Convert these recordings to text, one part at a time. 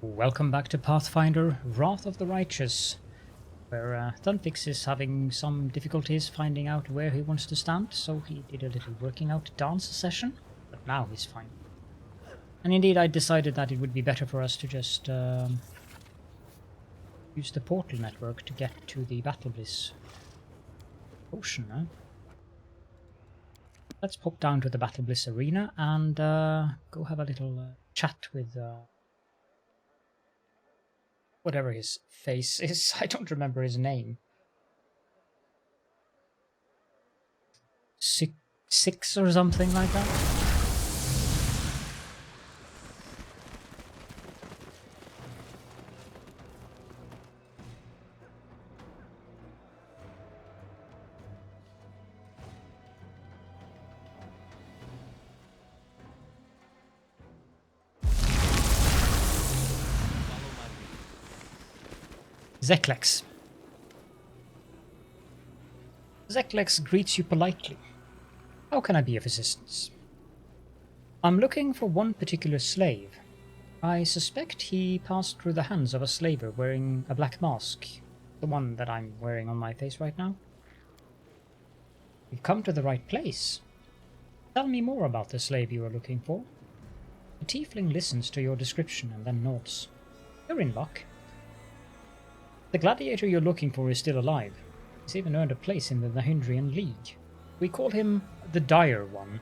Welcome back to Pathfinder Wrath of the Righteous, where Thunfix is having some difficulties finding out where he wants to stand, so he did a little working out dance session, but now he's fine. And indeed I decided that it would be better for us to just use the portal network to get to the Battle Bliss potion now. Let's pop down to the Battle Bliss arena and go have a little chat with whatever his face is. I don't remember his name. Six or something like that. Zeklex. Zeklex greets you politely. How can I be of assistance? I'm looking for one particular slave. I suspect he passed through the hands of a slaver wearing a black mask, the one that I'm wearing on my face right now. You've come to the right place. Tell me more about the slave you are looking for. The tiefling listens to your description and then nods. You're in luck. The gladiator you're looking for is still alive. He's even earned a place in the Nahindrian League. We call him the Dire One.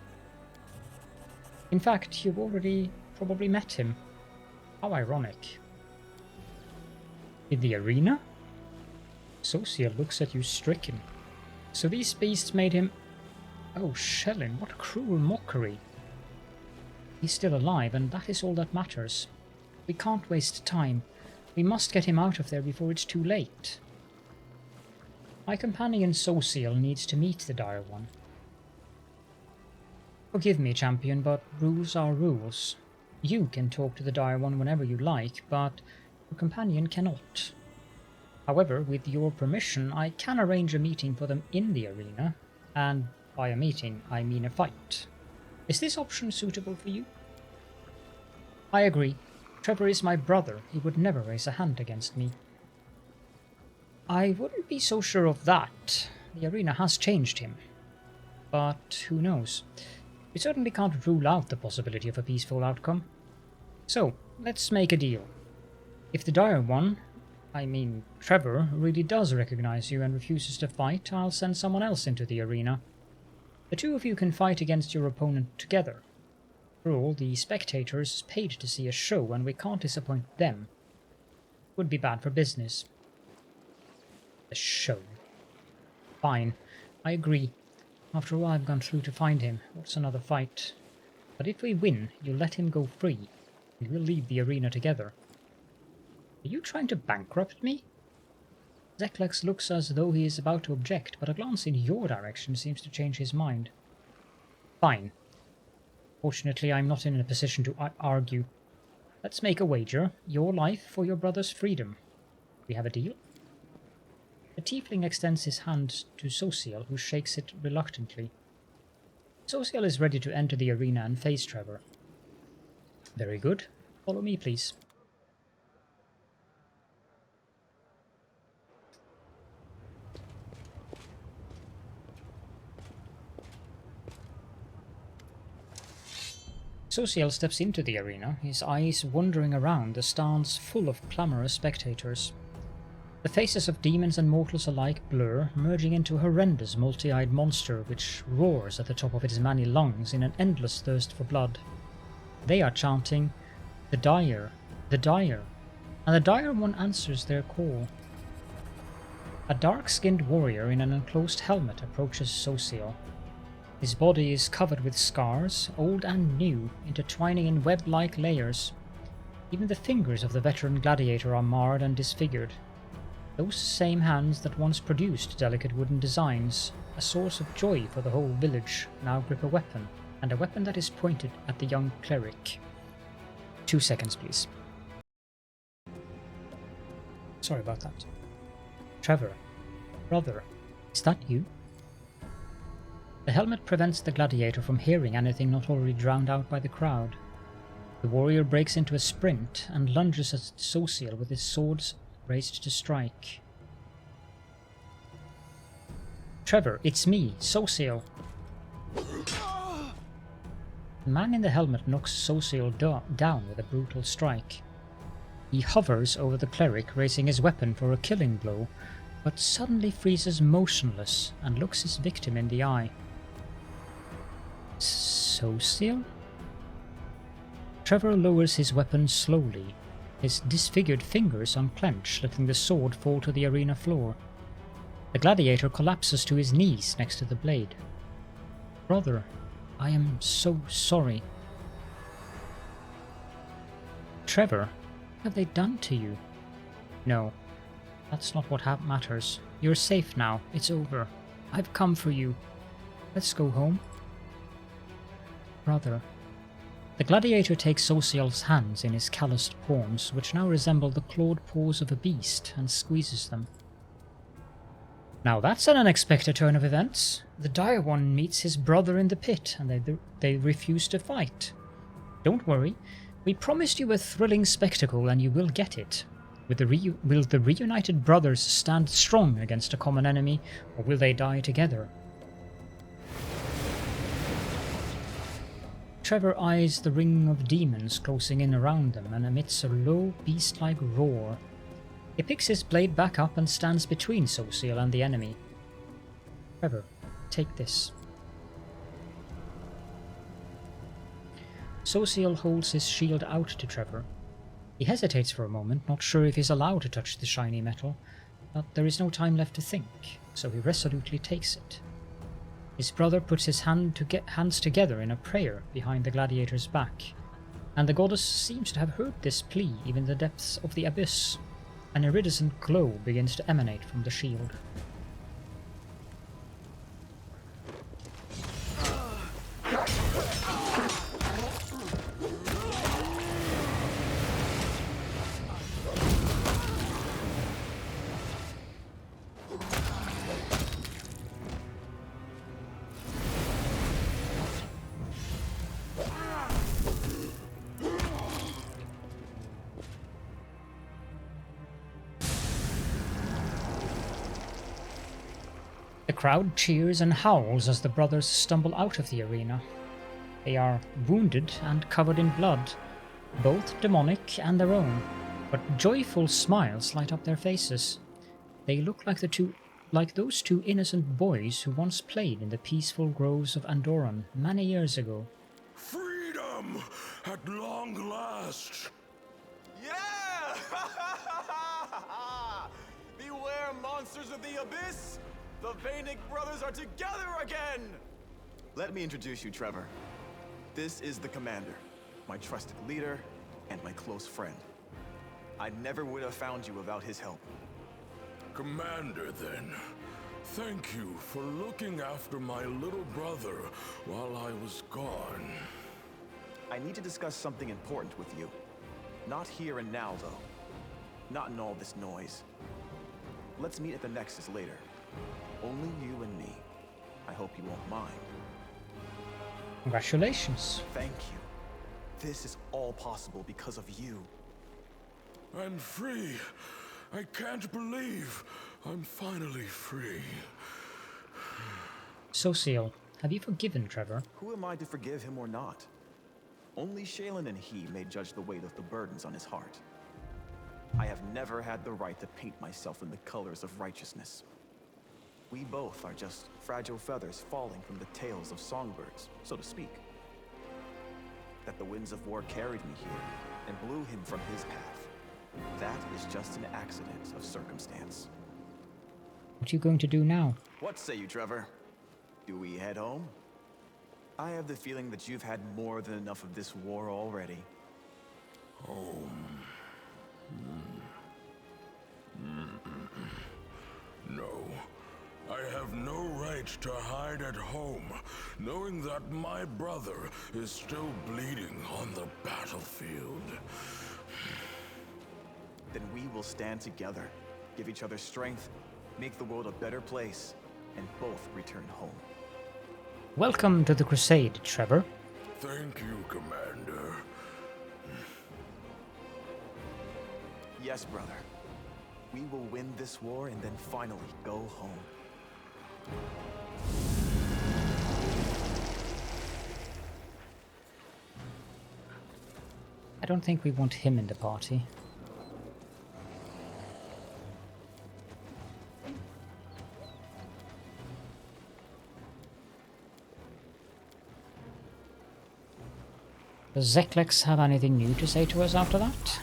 In fact, you've already probably met him. How ironic. In the arena? Socia looks at you stricken. So these beasts made him... Oh, Shellin, what cruel mockery. He's still alive, and that is all that matters. We can't waste time. We must get him out of there before it's too late. My companion Sociel needs to meet the Dire One. Forgive me, champion, but rules are rules. You can talk to the Dire One whenever you like, but your companion cannot. However, with your permission, I can arrange a meeting for them in the arena, and by a meeting, I mean a fight. Is this option suitable for you? I agree. Trever is my brother. He would never raise a hand against me. I wouldn't be so sure of that. The arena has changed him. But who knows? We certainly can't rule out the possibility of a peaceful outcome. So, let's make a deal. If the Dire One, I mean Trever, really does recognize you and refuses to fight, I'll send someone else into the arena. The two of you can fight against your opponent together. After all, the spectators paid to see a show, and we can't disappoint them. Would be bad for business. A show. Fine, I agree. After all I've gone through to find him, what's another fight? But if we win, you'll let him go free, and we'll leave the arena together. Are you trying to bankrupt me? Zeklex looks as though he is about to object, but a glance in your direction seems to change his mind. Fine. Fortunately, I'm not in a position to argue. Let's make a wager. Your life for your brother's freedom. We have a deal? The tiefling extends his hand to Sociel, who shakes it reluctantly. Sociel is ready to enter the arena and face Trever. Very good. Follow me, please. Sociel steps into the arena, his eyes wandering around the stands full of clamorous spectators. The faces of demons and mortals alike blur, merging into a horrendous multi-eyed monster which roars at the top of its many lungs in an endless thirst for blood. They are chanting, "The Dire, the Dire," and the Dire One answers their call. A dark-skinned warrior in an enclosed helmet approaches Sociel. His body is covered with scars, old and new, intertwining in web-like layers. Even the fingers of the veteran gladiator are marred and disfigured. Those same hands that once produced delicate wooden designs, a source of joy for the whole village, now grip a weapon, and a weapon that is pointed at the young cleric. 2 seconds, please. Sorry about that. Trever, brother, is that you? The helmet prevents the gladiator from hearing anything not already drowned out by the crowd. The warrior breaks into a sprint and lunges at Social with his swords raised to strike. Trever, it's me, Social. The man in the helmet knocks Social down with a brutal strike. He hovers over the cleric, raising his weapon for a killing blow, but suddenly freezes motionless and looks his victim in the eye. Social? Trever lowers his weapon slowly, his disfigured fingers unclench, letting the sword fall to the arena floor. The gladiator collapses to his knees next to the blade. Brother, I am so sorry. Trever, what have they done to you? No, that's not what matters. You're safe now, it's over. I've come for you. Let's go home. Brother. The gladiator takes Social's hands in his calloused palms, which now resemble the clawed paws of a beast, and squeezes them. Now that's an unexpected turn of events. The dire one meets his brother in the pit, and they refuse to fight. Don't worry, we promised you a thrilling spectacle, and you will get it. Will the reunited brothers stand strong against a common enemy, or will they die together? Trever eyes the ring of demons closing in around them and emits a low, beast-like roar. He picks his blade back up and stands between Social and the enemy. Trever, take this. Social holds his shield out to Trever. He hesitates for a moment, not sure if he's allowed to touch the shiny metal, but there is no time left to think, so he resolutely takes it. His brother puts his hands together in a prayer behind the gladiator's back, and the goddess seems to have heard this plea even in the depths of the abyss. An iridescent glow begins to emanate from the shield. The crowd cheers and howls as the brothers stumble out of the arena. They are wounded and covered in blood, both demonic and their own, but joyful smiles light up their faces. They look like those two innocent boys who once played in the peaceful groves of Andoran many years ago. Freedom at long last! Yeah! Beware, monsters of the abyss! The Vanic brothers are together again! Let me introduce you, Trever. This is the commander, my trusted leader, and my close friend. I never would have found you without his help. Commander, then. Thank you for looking after my little brother while I was gone. I need to discuss something important with you. Not here and now, though. Not in all this noise. Let's meet at the Nexus later. Only you and me. I hope you won't mind. Congratulations. Thank you. This is all possible because of you. I'm free. I can't believe I'm finally free. Social, have you forgiven Trever? Who am I to forgive him or not? Only Shaylin and he may judge the weight of the burdens on his heart. I have never had the right to paint myself in the colors of righteousness. We both are just fragile feathers falling from the tails of songbirds, so to speak. That the winds of war carried me here and blew him from his path. That is just an accident of circumstance. What are you going to do now? What say you, Trever? Do we head home? I have the feeling that you've had more than enough of this war already. Home. No. I have no right to hide at home, knowing that my brother is still bleeding on the battlefield. Then we will stand together, give each other strength, make the world a better place, and both return home. Welcome to the crusade, Trever. Thank you, Commander. Yes, brother. We will win this war and then finally go home. I don't think we want him in the party. Does Zeklex have anything new to say to us after that?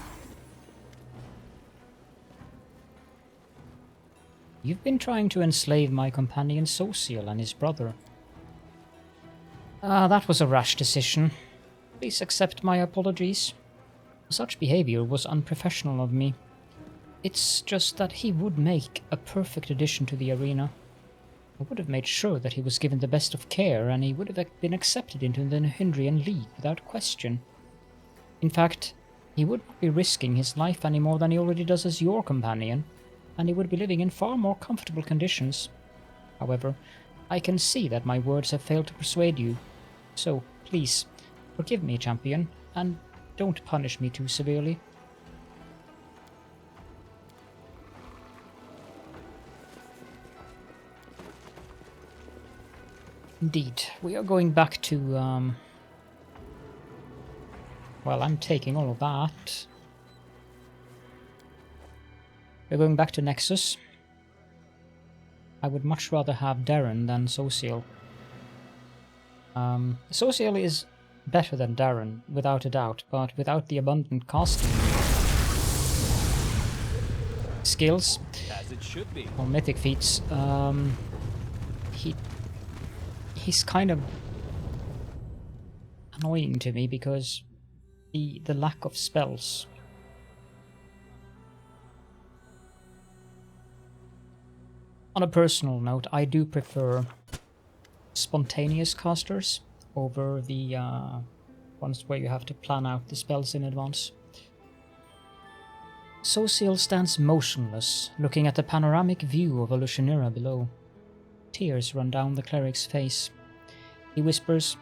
You've been trying to enslave my companion Social and his brother. That was a rash decision. Please accept my apologies. Such behavior was unprofessional of me. It's just that he would make a perfect addition to the arena. I would have made sure that he was given the best of care, and he would have been accepted into the Hindrian League without question. In fact, he would not be risking his life any more than he already does as your companion, and he would be living in far more comfortable conditions. However, I can see that my words have failed to persuade you. So, please, forgive me, champion, and don't punish me too severely. Indeed, we are going back to, well, I'm taking all of that. We're going back to Nexus. I would much rather have Darren than Social. Social is better than Darren, without a doubt, but without the abundant casting skills As it should be. or mythic feats, he's kind of annoying to me because the lack of spells. On a personal note, I do prefer spontaneous casters over the ones where you have to plan out the spells in advance. Social stands motionless, looking at the panoramic view of Alushanira below. Tears run down the cleric's face. He whispers,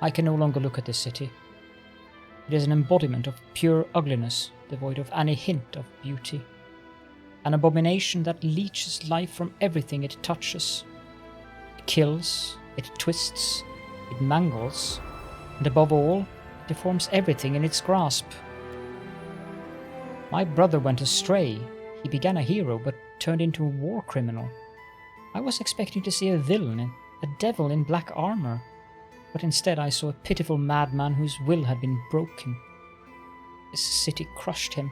"I can no longer look at this city. It is an embodiment of pure ugliness, devoid of any hint of beauty. An abomination that leeches life from everything it touches. It kills, it twists, it mangles, and above all, it deforms everything in its grasp. My brother went astray. He began a hero, but turned into a war criminal. I was expecting to see a villain, a devil in black armor, but instead I saw a pitiful madman whose will had been broken. This city crushed him.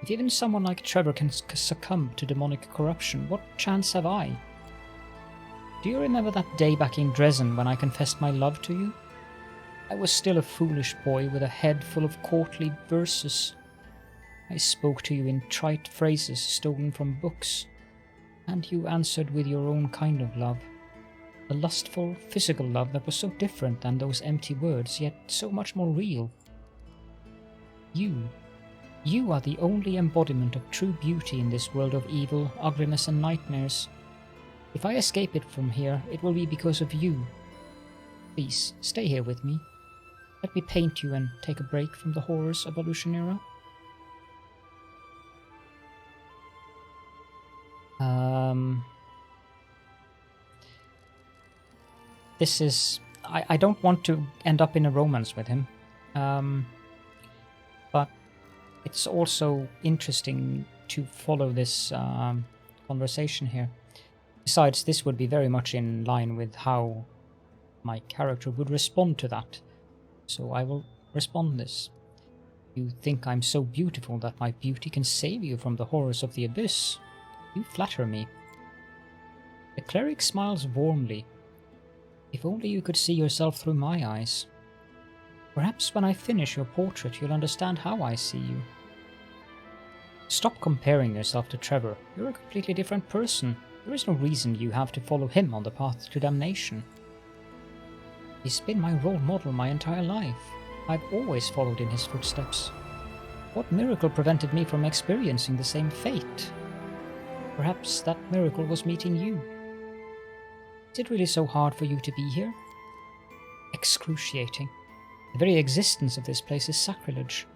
If even someone like Trever can succumb to demonic corruption, what chance have I? Do you remember that day back in Dresden when I confessed my love to you? I was still a foolish boy with a head full of courtly verses. I spoke to you in trite phrases stolen from books, and you answered with your own kind of love. A lustful, physical love that was so different than those empty words, yet so much more real. You are the only embodiment of true beauty in this world of evil, ugliness and nightmares. If I escape it from here, it will be because of you. Please, stay here with me. Let me paint you and take a break from the horrors of Alushanira." This is... I don't want to end up in a romance with him. But it's also interesting to follow this conversation here. Besides, this would be very much in line with how my character would respond to that. So I will respond this. You think I'm so beautiful that my beauty can save you from the horrors of the abyss? You flatter me. The cleric smiles warmly. If only you could see yourself through my eyes. Perhaps when I finish your portrait, you'll understand how I see you. Stop comparing yourself to Trever. You're a completely different person. There is no reason you have to follow him on the path to damnation. He's been my role model my entire life. I've always followed in his footsteps. What miracle prevented me from experiencing the same fate? Perhaps that miracle was meeting you. Is it really so hard for you to be here? Excruciating. The very existence of this place is sacrilege.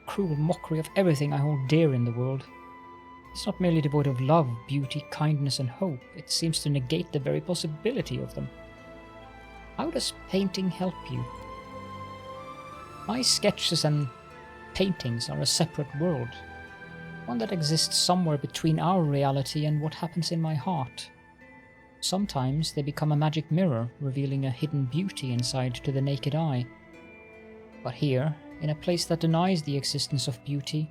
cruel mockery of everything I hold dear in the world. It's not merely devoid of love, beauty, kindness, and hope. It seems to negate the very possibility of them. How does painting help you? My sketches and paintings are a separate world, one that exists somewhere between our reality and what happens in my heart. Sometimes they become a magic mirror, revealing a hidden beauty inside to the naked eye. But here, in a place that denies the existence of beauty,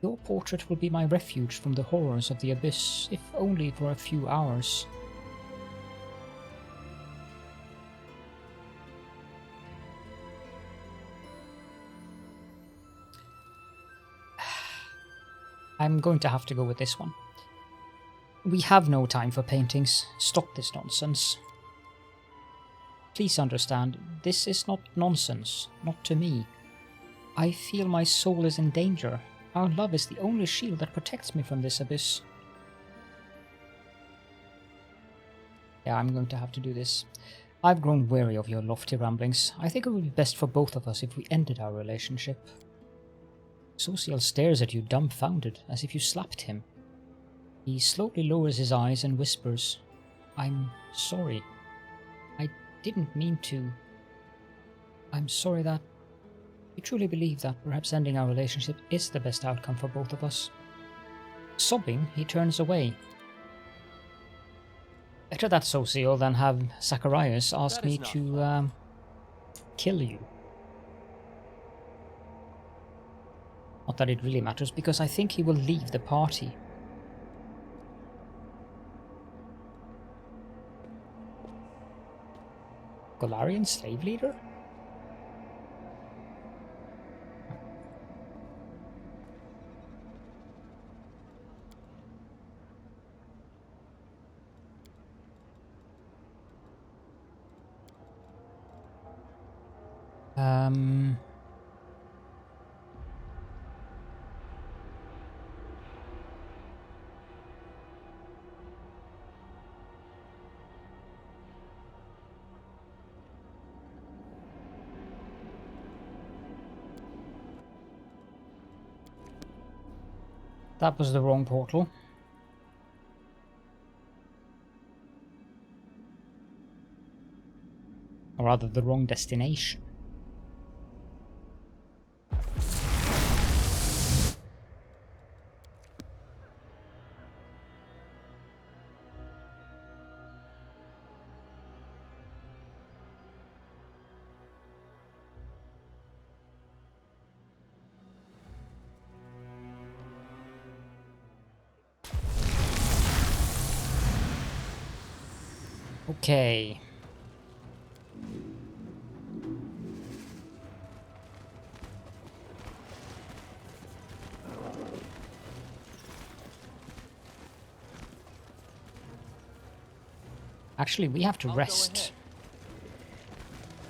your portrait will be my refuge from the horrors of the abyss, if only for a few hours. I'm going to have to go with this one. We have no time for paintings. Stop this nonsense. Please understand, this is not nonsense, not to me. I feel my soul is in danger. Our love is the only shield that protects me from this abyss. Yeah, I'm going to have to do this. I've grown weary of your lofty ramblings. I think it would be best for both of us if we ended our relationship. Social stares at you dumbfounded, as if you slapped him. He slowly lowers his eyes and whispers, "I'm sorry. I didn't mean to. I'm sorry that... I truly believe that perhaps ending our relationship is the best outcome for both of us." Sobbing, he turns away. Better that, Social, than have Zacharias ask me to kill you. Not that it really matters, because I think he will leave the party. Golarian slave leader? That was the wrong portal. Or rather, the wrong destination. Okay. Actually, we have to rest.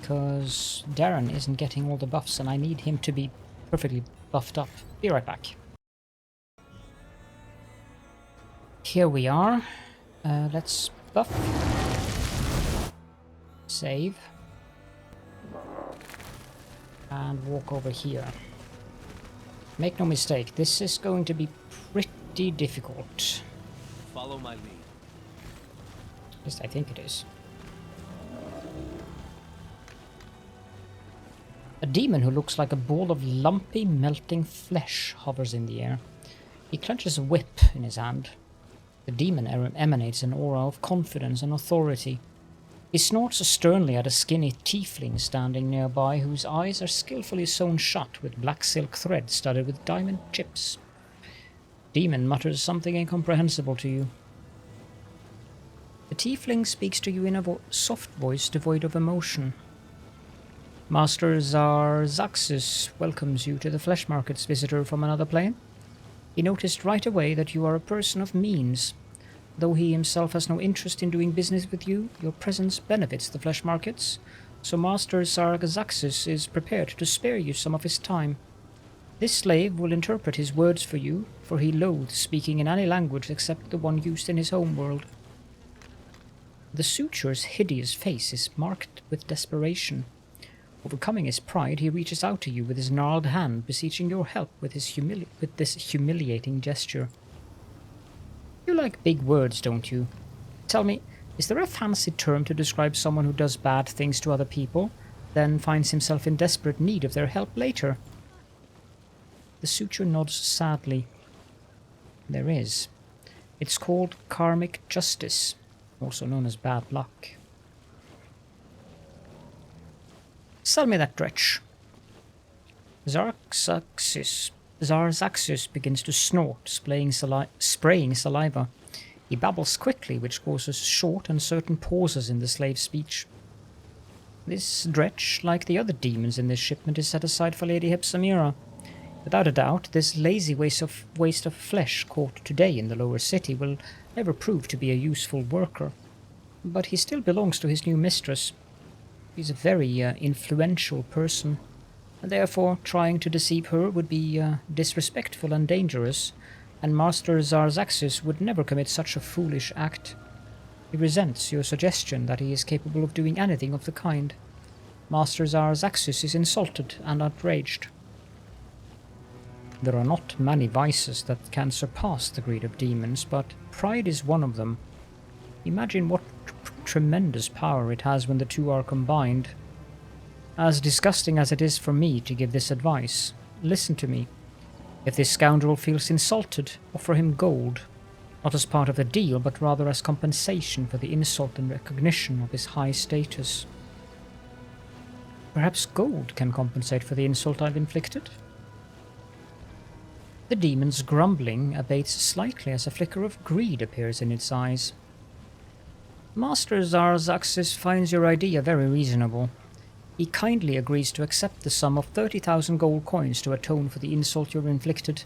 Because Darren isn't getting all the buffs and I need him to be perfectly buffed up. Be right back. Here we are. Let's buff. Save. And walk over here. Make no mistake, this is going to be pretty difficult. Follow my lead. At least I think it is. A demon who looks like a ball of lumpy, melting flesh hovers in the air. He clenches a whip in his hand. The demon emanates an aura of confidence and authority. He snorts sternly at a skinny tiefling standing nearby, whose eyes are skillfully sewn shut with black silk thread studded with diamond chips. Demon mutters something incomprehensible to you. The tiefling speaks to you in a soft voice devoid of emotion. Master Sarzaksys welcomes you to the Fleshmarkets, visitor from another plane. He noticed right away that you are a person of means. Though he himself has no interest in doing business with you, your presence benefits the Fleshmarkets, so Master Sarzaksys is prepared to spare you some of his time. This slave will interpret his words for you, for he loathes speaking in any language except the one used in his home world. The suture's hideous face is marked with desperation. Overcoming his pride, he reaches out to you with his gnarled hand, beseeching your help with this humiliating gesture. You like big words, don't you? Tell me, is there a fancy term to describe someone who does bad things to other people, then finds himself in desperate need of their help later? The suitor nods sadly. There is. It's called karmic justice, also known as bad luck. Sell me that dretch. Sarzaksys begins to snort, spraying saliva. He babbles quickly, which causes short, uncertain pauses in the slave's speech. This dretch, like the other demons in this shipment, is set aside for Lady Hepsamira. Without a doubt, this lazy waste of flesh caught today in the lower city will never prove to be a useful worker. But he still belongs to his new mistress. He's a very influential person, and therefore trying to deceive her would be disrespectful and dangerous, and Master Sarzaksys would never commit such a foolish act. He resents your suggestion that he is capable of doing anything of the kind. Master Sarzaksys is insulted and outraged. There are not many vices that can surpass the greed of demons, but pride is one of them. Imagine what tremendous power it has when the two are combined. As disgusting as it is for me to give this advice, listen to me. If this scoundrel feels insulted, offer him gold, not as part of the deal, but rather as compensation for the insult and recognition of his high status. Perhaps gold can compensate for the insult I've inflicted? The demon's grumbling abates slightly as a flicker of greed appears in its eyes. Master Sarzaksys finds your idea very reasonable. He kindly agrees to accept the sum of 30,000 gold coins to atone for the insult you've inflicted.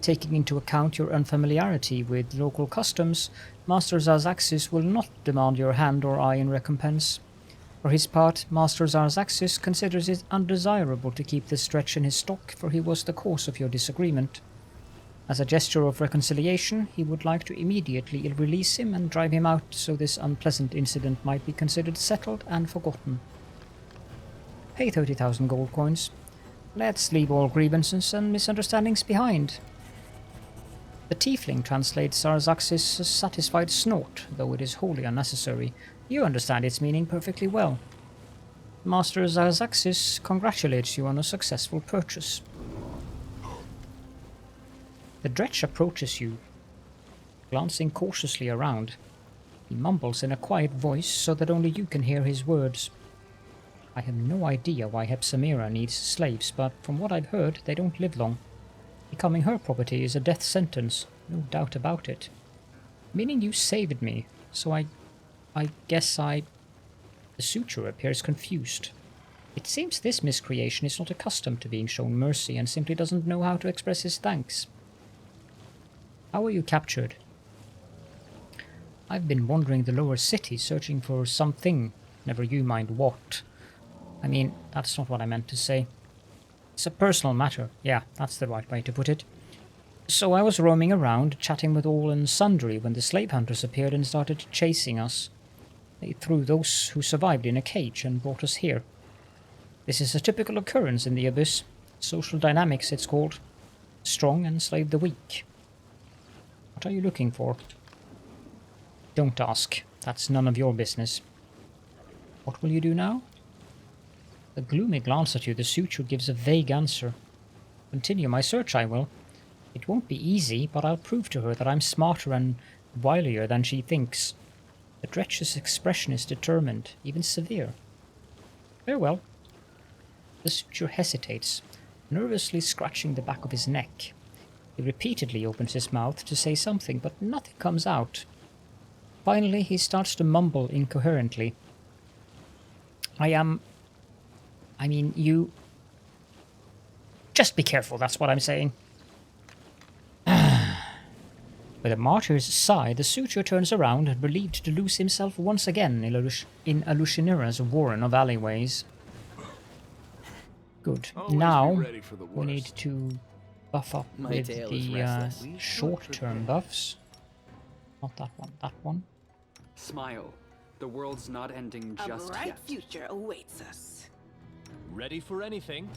Taking into account your unfamiliarity with local customs, Master Sarzaksys will not demand your hand or eye in recompense. For his part, Master Sarzaksys considers it undesirable to keep this stretch in his stock, for he was the cause of your disagreement. As a gesture of reconciliation, he would like to immediately release him and drive him out so this unpleasant incident might be considered settled and forgotten. Pay 30,000 gold coins. Let's leave all grievances and misunderstandings behind. The tiefling translates Sarzaksys' satisfied snort, though it is wholly unnecessary. You understand its meaning perfectly well. Master Sarzaksys congratulates you on a successful purchase. The dretch approaches you, glancing cautiously around. He mumbles in a quiet voice so that only you can hear his words. I have no idea why Hepsamira needs slaves, but from what I've heard, they don't live long. Becoming her property is a death sentence, no doubt about it. Meaning you saved me, so I guess The suitor appears confused. It seems this miscreation is not accustomed to being shown mercy and simply doesn't know how to express his thanks. How were you captured? I've been wandering the lower city searching for something, never you mind what. I mean, that's not what I meant to say. It's a personal matter, yeah, that's the right way to put it. So I was roaming around, chatting with all and sundry when the slave hunters appeared and started chasing us. They threw those who survived in a cage and brought us here. This is a typical occurrence in the Abyss. Social dynamics, it's called. Strong enslave the weak. What are you looking for? Don't ask. That's none of your business. What will you do now? A gloomy glance at you, the suitor gives a vague answer. Continue my search, I will. It won't be easy, but I'll prove to her that I'm smarter and wilier than she thinks. The dretch's expression is determined, even severe. Farewell. The suitor hesitates, nervously scratching the back of his neck. He repeatedly opens his mouth to say something, but nothing comes out. Finally, he starts to mumble incoherently. You... Just be careful, that's what I'm saying. With a martyr's sigh, the suitor turns around, relieved to lose himself once again in Alushinira's warren of alleyways. Good. Now, we need to buff up with the short-term buffs. Not that one, that one. Smile. The world's not ending just yet. A bright future awaits us. Ready for anything.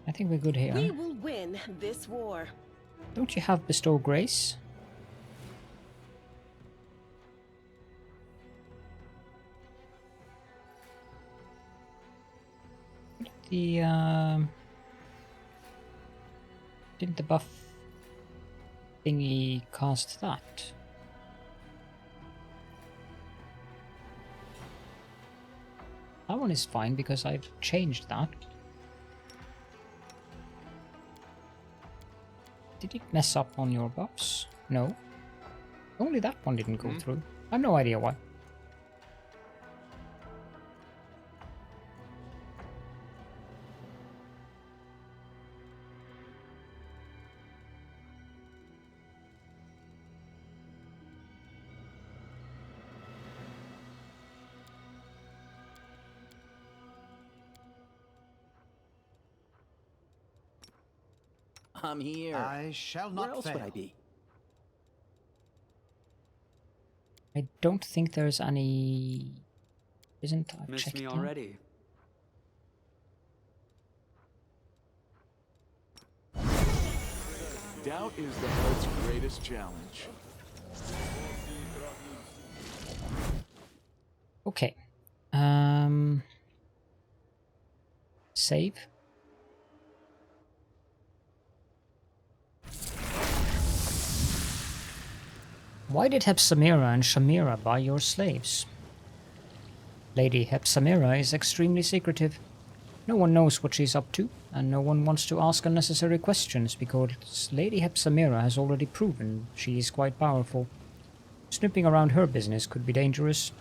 I think we're good here. We will win this war. Don't you have Bestow Grace? The didn't the buff thingy cast that? That one is fine because I've changed that. Did it mess up on your buffs? No. Only that one didn't go through. I have no idea why. I'm here. I shall not Where else fail. would I be? I don't think there's any... Isn't I Miss checked me that? already. Doubt is the heart's greatest challenge. Okay. Save. Why did Hepsamira and Shamira buy your slaves? Lady Hepsamira is extremely secretive. No one knows what she's up to, and no one wants to ask unnecessary questions because Lady Hepsamira has already proven she is quite powerful. Snooping around her business could be dangerous.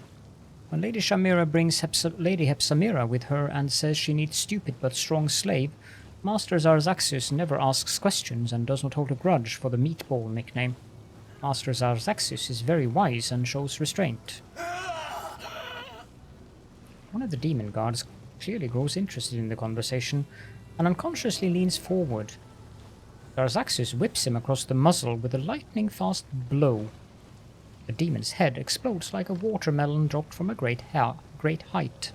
When Lady Shamira brings Lady Hepsamira with her and says she needs stupid but strong slave, Master Sarzaksys never asks questions and does not hold a grudge for the meatball nickname. Master Sarzaksys is very wise and shows restraint. One of the demon guards clearly grows interested in the conversation and unconsciously leans forward. Sarzaksys whips him across the muzzle with a lightning-fast blow. The demon's head explodes like a watermelon dropped from a great height.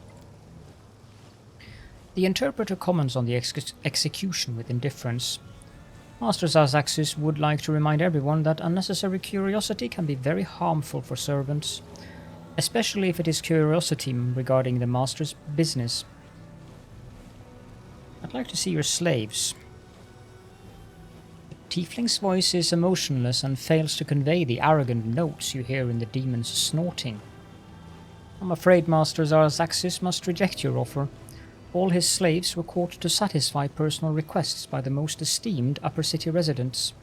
The interpreter comments on the execution with indifference. Master Sarzaksys would like to remind everyone that unnecessary curiosity can be very harmful for servants, especially if it is curiosity regarding the master's business. I'd like to see your slaves. The tiefling's voice is emotionless and fails to convey the arrogant notes you hear in the demon's snorting. I'm afraid Master Sarzaksys must reject your offer. All his slaves were caught to satisfy personal requests by the most esteemed upper city residents.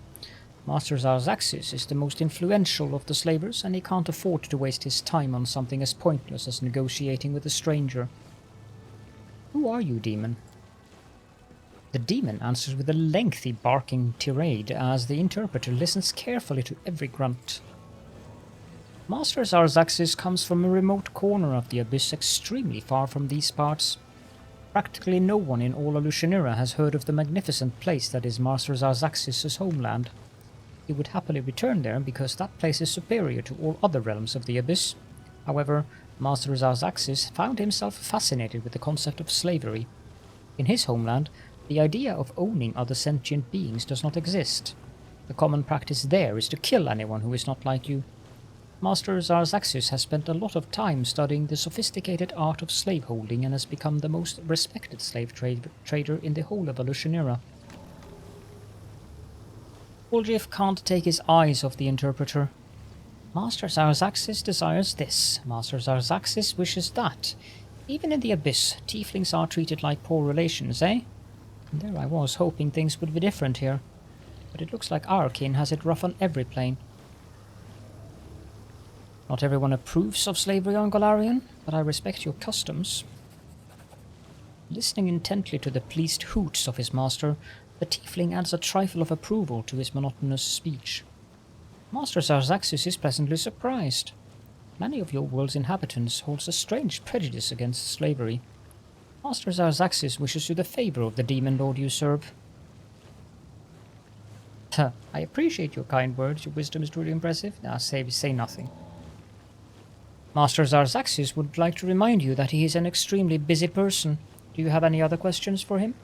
Master Sarzaksys is the most influential of the slavers, and he can't afford to waste his time on something as pointless as negotiating with a stranger. Who are you, demon? The demon answers with a lengthy barking tirade as the interpreter listens carefully to every grunt. Master Sarzaksys comes from a remote corner of the abyss extremely far from these parts. Practically no one in all Alushanira has heard of the magnificent place that is Master Sarzaksys' homeland. He would happily return there because that place is superior to all other realms of the abyss. However, Master Sarzaksys found himself fascinated with the concept of slavery. In his homeland, the idea of owning other sentient beings does not exist. The common practice there is to kill anyone who is not like you. Master Sarzaksys has spent a lot of time studying the sophisticated art of slaveholding and has become the most respected slave trader in the whole of Alushanira. Uljif can't take his eyes off the interpreter. Master Sarzaksys desires this. Master Sarzaksys wishes that. Even in the abyss, tieflings are treated like poor relations, eh? And there I was, hoping things would be different here. But it looks like our kin has it rough on every plane. Not everyone approves of slavery on Golarion, but I respect your customs. Listening intently to the pleased hoots of his master, the tiefling adds a trifle of approval to his monotonous speech. Master Sarzaksys is pleasantly surprised. Many of your world's inhabitants holds a strange prejudice against slavery. Master Sarzaksys wishes you the favor of the demon lord you serve. I appreciate your kind words. Your wisdom is truly impressive. Say nothing. Master Sarzaksys would like to remind you that he is an extremely busy person. Do you have any other questions for him?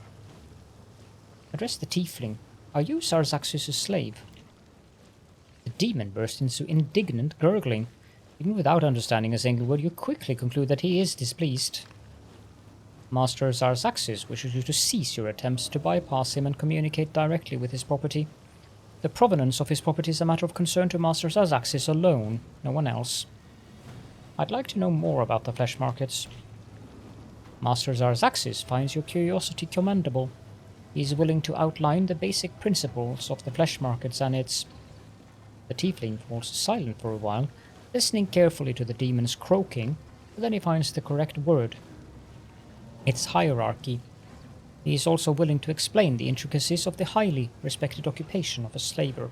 Address the tiefling. Are you Sarzaksys' slave? The demon burst into indignant gurgling. Even without understanding a single word, you quickly conclude that he is displeased. Master Sarzaksys wishes you to cease your attempts to bypass him and communicate directly with his property. The provenance of his property is a matter of concern to Master Sarzaksys alone, no one else. I'd like to know more about the Fleshmarkets. Master Sarzaksys finds your curiosity commendable. He is willing to outline the basic principles of the Fleshmarkets and its... The tiefling falls silent for a while, listening carefully to the demon's croaking, but then he finds the correct word. Its hierarchy. He is also willing to explain the intricacies of the highly respected occupation of a slaver.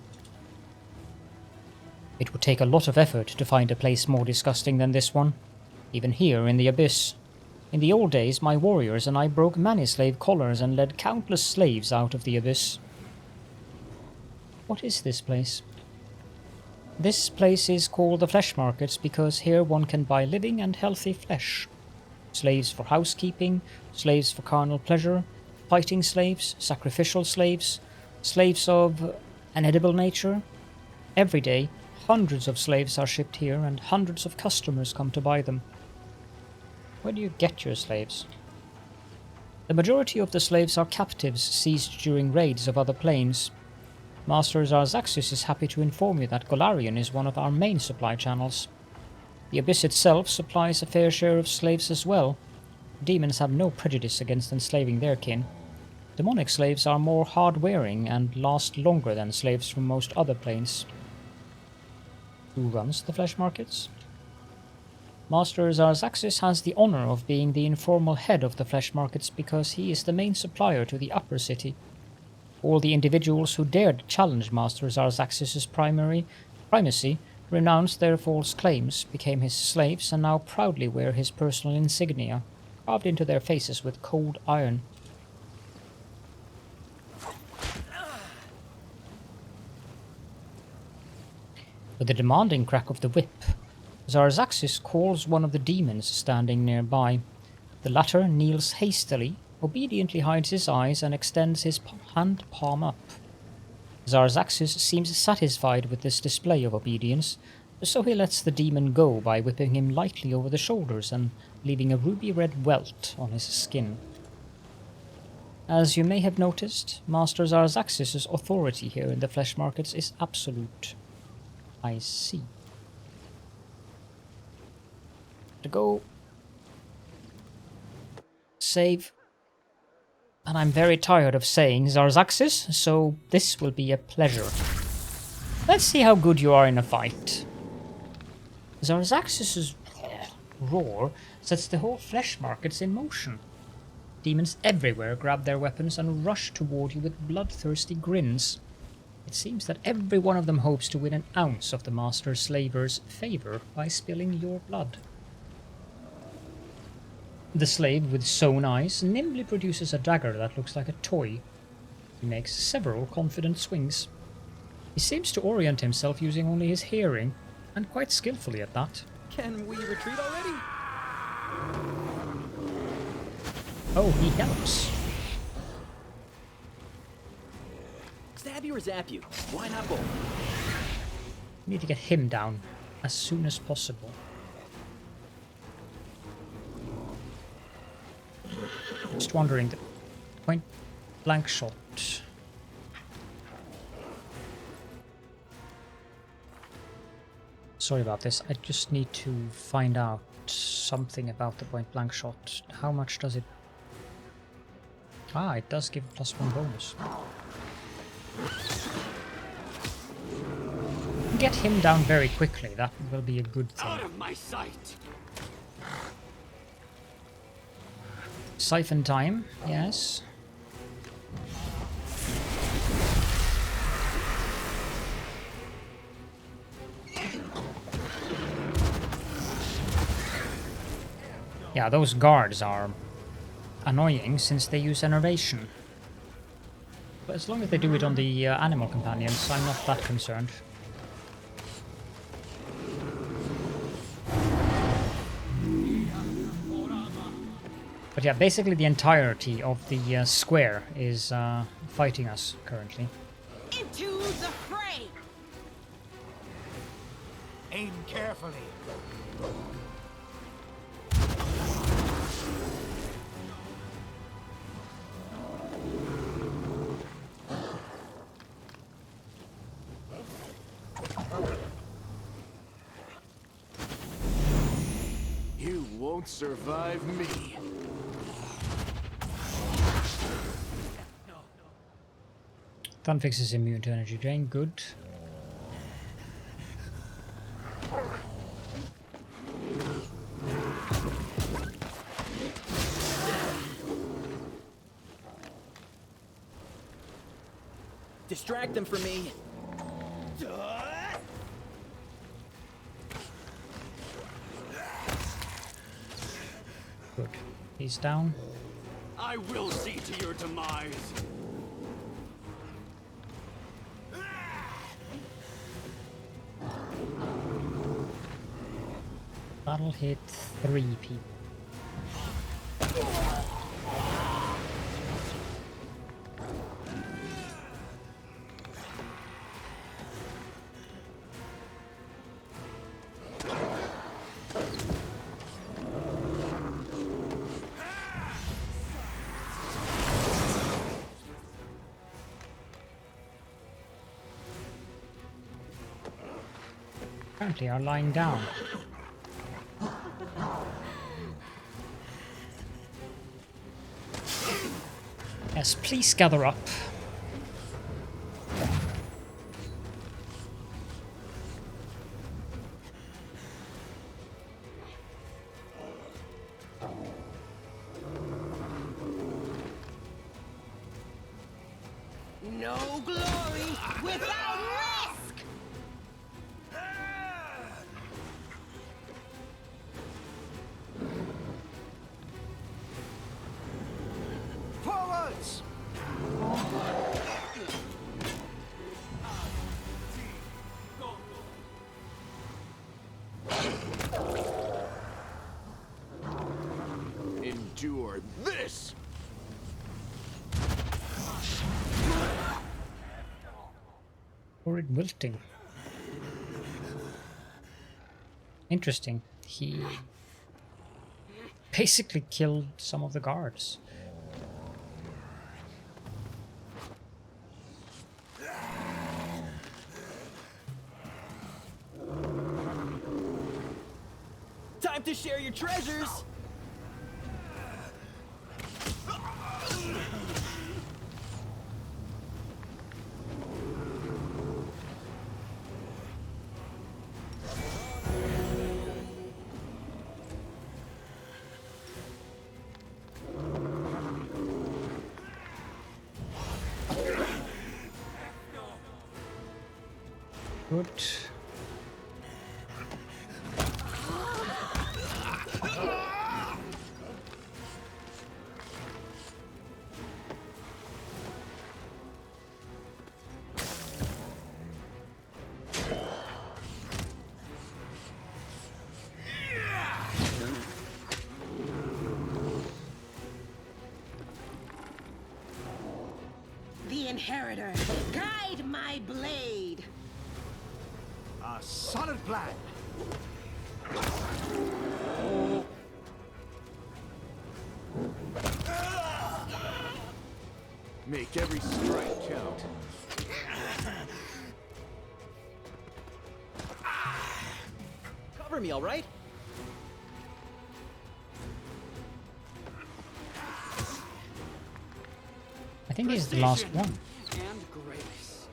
It would take a lot of effort to find a place more disgusting than this one, even here in the Abyss. In the old days, my warriors and I broke many slave collars and led countless slaves out of the Abyss. What is this place? This place is called the Fleshmarkets because here one can buy living and healthy flesh. Slaves for housekeeping, slaves for carnal pleasure, fighting slaves, sacrificial slaves, slaves of an edible nature. Every day, hundreds of slaves are shipped here and hundreds of customers come to buy them. Where do you get your slaves? The majority of the slaves are captives seized during raids of other planes. Master Sarzaksys is happy to inform you that Golarion is one of our main supply channels. The Abyss itself supplies a fair share of slaves as well. Demons have no prejudice against enslaving their kin. Demonic slaves are more hard-wearing and last longer than slaves from most other planes. Who runs the Fleshmarkets? Master Sarzaksys has the honor of being the informal head of the Fleshmarkets because he is the main supplier to the upper city. All the individuals who dared challenge Master Sarzaksys' primacy renounced their false claims, became his slaves, and now proudly wear his personal insignia, carved into their faces with cold iron. With the demanding crack of the whip, Sarzaksys calls one of the demons standing nearby. The latter kneels hastily, obediently hides his eyes, and extends his hand palm up. Sarzaksys seems satisfied with this display of obedience, so he lets the demon go by whipping him lightly over the shoulders and leaving a ruby-red welt on his skin. As you may have noticed, Master Sarzaksys' authority here in the Fleshmarkets is absolute. I see. To go save, and I'm very tired of saying Sarzaksys, so this will be a pleasure. Let's see how good you are in a fight. Sarzaksys' roar sets the whole Fleshmarkets in motion. Demons everywhere grab their weapons and rush toward you with bloodthirsty grins. It seems that every one of them hopes to win an ounce of the Master Slaver's favor by spilling your blood. The slave with sewn eyes nimbly produces a dagger that looks like a toy. He makes several confident swings. He seems to orient himself using only his hearing, and quite skillfully at that. Can we retreat already? Oh, he helps. Stab you or zap you? Why not both? We need to get him down as soon as possible. Just wondering, the point blank shot. Sorry about this, I just need to find out something about the point blank shot. How much does it... Ah, it does give +1 bonus. Get him down very quickly, that will be a good thing. Out of my sight! Siphon time, yes. Yeah, those guards are annoying since they use enervation. But as long as they do it on the animal companions, I'm not that concerned. But yeah, basically the entirety of the square is fighting us currently. Into the fray! Aim carefully. You won't survive me. Thunfix is immune to energy drain, good. Distract them from me. Good. He's down. I will see to your demise. That'll hit 3 people. Apparently are lying down. Yes, please gather up. No glory without risk! Forwards! Endure this! Horrid wilting. Interesting. He basically killed some of the guards. Time to share your treasures! Good. The Inheritor, guide my blade! A solid plan. Make every strike count. Cover me, all right? I think he's the last one. And grace.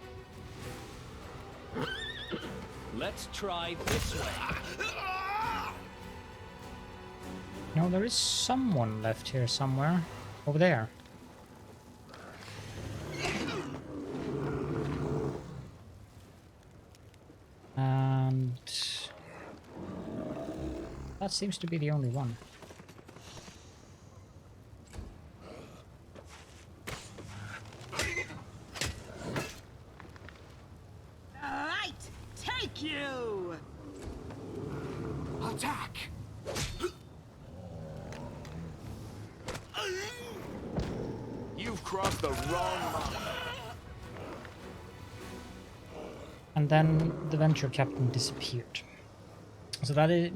Let's try this way. No, there is someone left here somewhere. Over there. And that seems to be the only one. you! Attack! You've crossed the wrong line. And then the venture captain disappeared. So that is...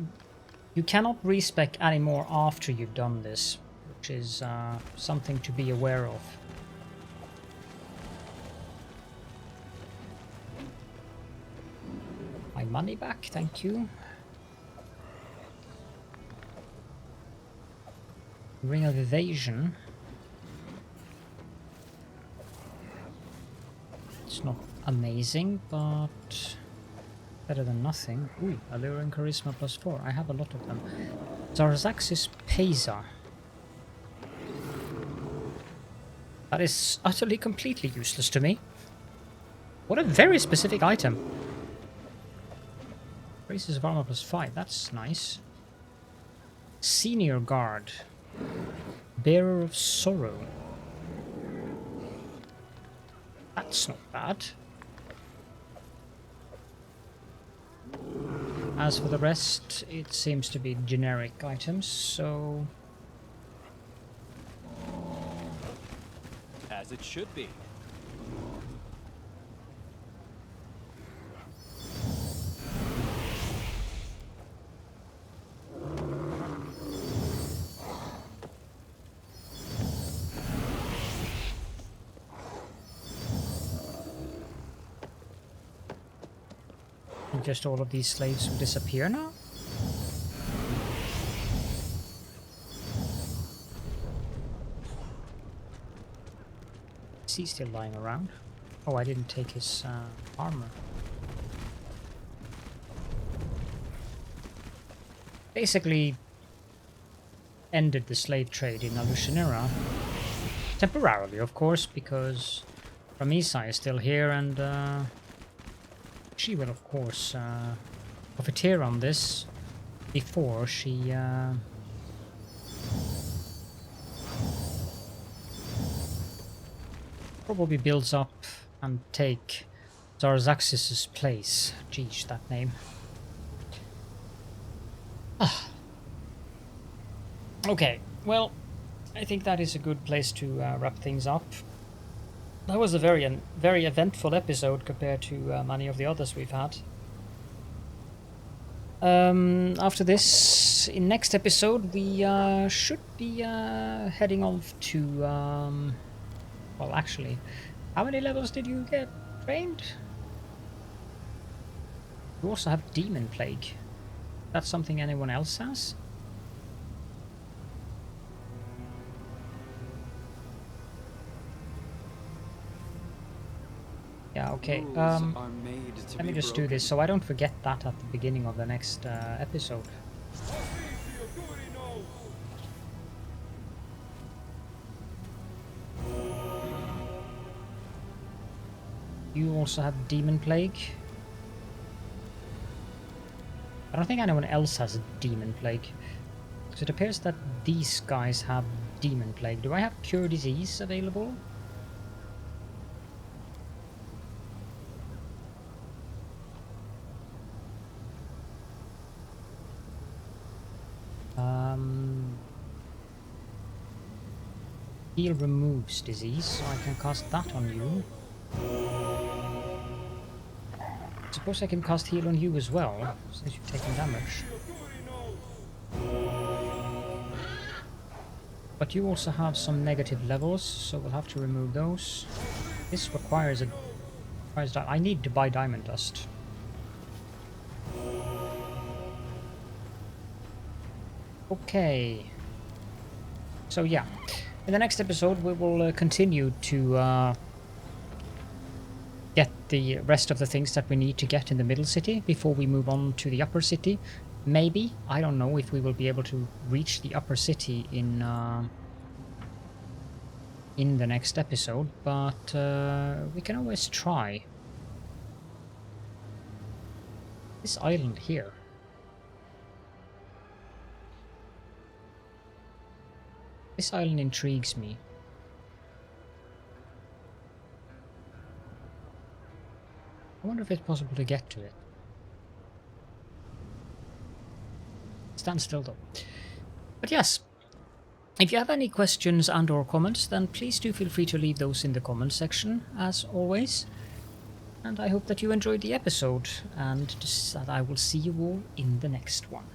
You cannot respec anymore after you've done this, which is something to be aware of. My money back, thank you. Ring of Evasion. It's not amazing, but better than nothing. Ooh, Alluring Charisma +4. I have a lot of them. Sarzaksys Pesa. That is utterly, completely useless to me. What a very specific item. Braces of Armor +5. That's nice. Senior Guard. Bearer of Sorrow. That's not bad. As for the rest, it seems to be generic items, so... As it should be. Just all of these slaves will disappear now? Is he still lying around? Oh, I didn't take his armor. Basically ended the slave trade in Alushanira. Temporarily, of course, because Ramisa is still here and she will, of course, profiteer on this before she probably builds up and take Sarzaksys' place. Geez, that name. Ah. Okay, well, I think that is a good place to wrap things up. That was a very eventful episode compared to many of the others we've had. After this, in next episode, we should be heading off to... well, actually, how many levels did you get trained? You also have Demon Plague. That's something anyone else has? Yeah, okay. Let me just do this so I don't forget that at the beginning of the next episode. You also have Demon Plague. I don't think anyone else has a Demon Plague. So it appears that these guys have Demon Plague. Do I have Cure Disease available? Heal removes disease, so I can cast that on you. I suppose I can cast heal on you as well, since you've taken damage. But you also have some negative levels, so we'll have to remove those. This requires a... I need to buy diamond dust. Okay. So yeah, in the next episode we will continue to get the rest of the things that we need to get in the middle city before we move on to the upper city. Maybe, I don't know if we will be able to reach the upper city in the next episode, but we can always try. This island here. This island intrigues me. I wonder if it's possible to get to it. stand still though. But yes, if you have any questions and or comments, then please do feel free to leave those in the comment section, as always. And I hope that you enjoyed the episode, and that I will see you all in the next one.